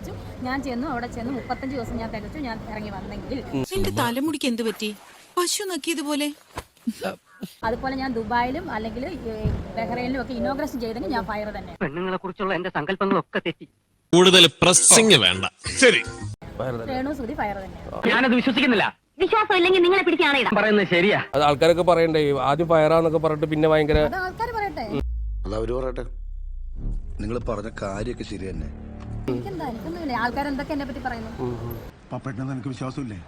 വിളിച്ചു, ഞാൻ ചെന്നു, അവിടെ ചെന്ന് 35 ദിവസം ഞാൻ തികച്ചു, ഞാൻ ഇറങ്ങി വന്നെങ്കിൽ. എന്റെ തലമുടിക്ക് എന്ത് പറ്റി? പശു നക്കിയതുപോലെ. അതുപോലെ ഞാൻ ദുബായിലും അല്ലെങ്കിൽ ബഹ്റൈനിലും ഒക്കെ ഇനോഗ്രേഷൻ ചെയ്തെങ്കിൽ ഞാൻ ഫയർ തന്നെ. പെണ്ണുങ്ങളെ കുറിച്ചുള്ള എന്റെ സങ്കല്പങ്ങളൊക്കെ തെറ്റി. കൂടുതൽ പ്രസ്സിംഗ് വേണ്ട. ശരി, രേണു സുധി ഫയർ തന്നെ. ഞാനത് വിശ്വസിക്കുന്നില്ല. വിശ്വാസം ഇല്ലെങ്കിൽ നിങ്ങളെ പിടിക്കാണ് പറയുന്നത് ശരിയാ. അത് ആൾക്കാരൊക്കെ പറയണ്ടേ, ആദ്യം ഫയറാന്നൊക്കെ പറഞ്ഞിട്ട് പിന്നെ ഭയങ്കര. അത് ആൾക്കാർ പറയട്ടെ, അതവര് പറയട്ടെ. നിങ്ങൾ പറഞ്ഞ കാര്യമൊക്കെ ശരി തന്നെ. എനിക്കെന്താ, എനിക്കൊന്നുമില്ല. ആൾക്കാരെന്തൊക്കെ എന്നെ പറ്റി പറയുന്നു. പപ്പേട്ടനെന്ന് എനിക്ക് വിശ്വാസമില്ലേ?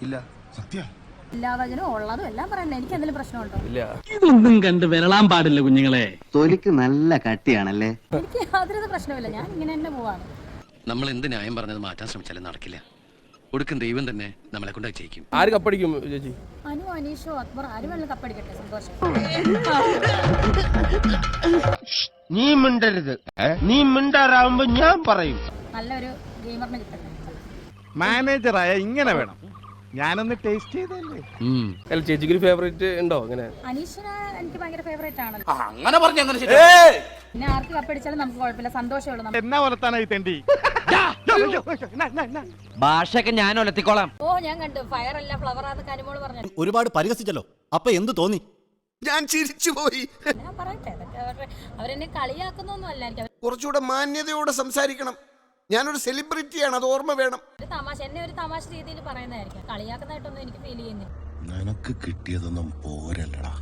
ഇല്ല, സത്യം. ഇല്ലാതതിനും ഉള്ളതും എല്ലാം പറയണ്ടേ. എനിക്ക് എന്തെങ്കിലും പ്രശ്നമുണ്ടോ? ഇല്ല, ഇതൊന്നും കണ്ട് വിരളാൻ പാടില്ല കുഞ്ഞുങ്ങളെ. തൊലിക്ക് നല്ല കട്ടിയാണല്ലേ. എനിക്ക് യാതൊരു പ്രശ്നമില്ല, ഞാൻ ഇങ്ങനെ തന്നെ പോവാണ്. നമ്മൾ എന്ത് ന്യായം പറഞ്ഞത് മാറ്റാൻ ശ്രമിച്ചാലും നടക്കില്ല. ഒടുക്കും ദൈവം തന്നെ നമ്മളെ കൊണ്ട് ചെയ്യിക്കും. ആര് കപ്പടിക്കും ചേച്ചി? അനു, അനീഷോ, അക്ബർ, ആരും വേണം കപ്പടിക്കട്ടെ. സന്തോഷം. നീ മിണ്ടരുത്. നീ മിണ്ടാറാവുമ്പോ ഞാൻ പറയും. നല്ലൊരു ഗെയിമറിന് കിട്ടട്ടെ. മാനേജറായ ഇങ്ങനെ വേണം. ഞാനൊന്ന് ടേസ്റ്റ് ചെയ്തല്ലേ. അല്ല, ചേച്ചിക്ക് ഒരു ഫേവറേറ്റ് ഉണ്ടോ? അങ്ങനെ അനീഷിന് എനിക്ക് ഭയങ്കര ഫേവറേറ്റ് ആണല്ലോ. അങ്ങനെ പറഞ്ഞു. പിന്നെ ആർക്ക് കപ്പടിച്ചാലും നമുക്ക് കുഴപ്പമില്ല, സന്തോഷമുള്ളൂ. എന്നാ വളർത്താനായി തെണ്ടി. ഭാഷയൊക്കെ ഞാൻ ഒലത്തിക്കോളാം. ഓ, ഞാൻ കണ്ടു. ഫയർ അല്ല ഫ്ലവർ ആണെന്ന് അനുമോള് പറഞ്ഞു. ഒരുപാട് പരിഹസിച്ചല്ലോ, അപ്പൊ എന്ത് തോന്നി? ഞാൻ ചിരിച്ചുപോയി. ഞാൻ പറയട്ടെ, അവരെന്നെ കളിയാക്കുന്നൊന്നും അല്ലായിരിക്കും. കുറച്ചുകൂടെ മാന്യതയോടെ സംസാരിക്കണം. ഞാനൊരു സെലിബ്രിറ്റിയാണ്, അത് ഓർമ്മ വേണം. ഒരു തമാശ, എന്നെ ഒരു തമാശ രീതിയിൽ പറയുന്നതായിരിക്കും. കളിയാക്കുന്നതായിട്ടൊന്നും എനിക്ക് ഫീൽ ചെയ്യുന്നില്ല. നിനക്ക് കിട്ടിയതൊന്നും പോരല്ലടാ.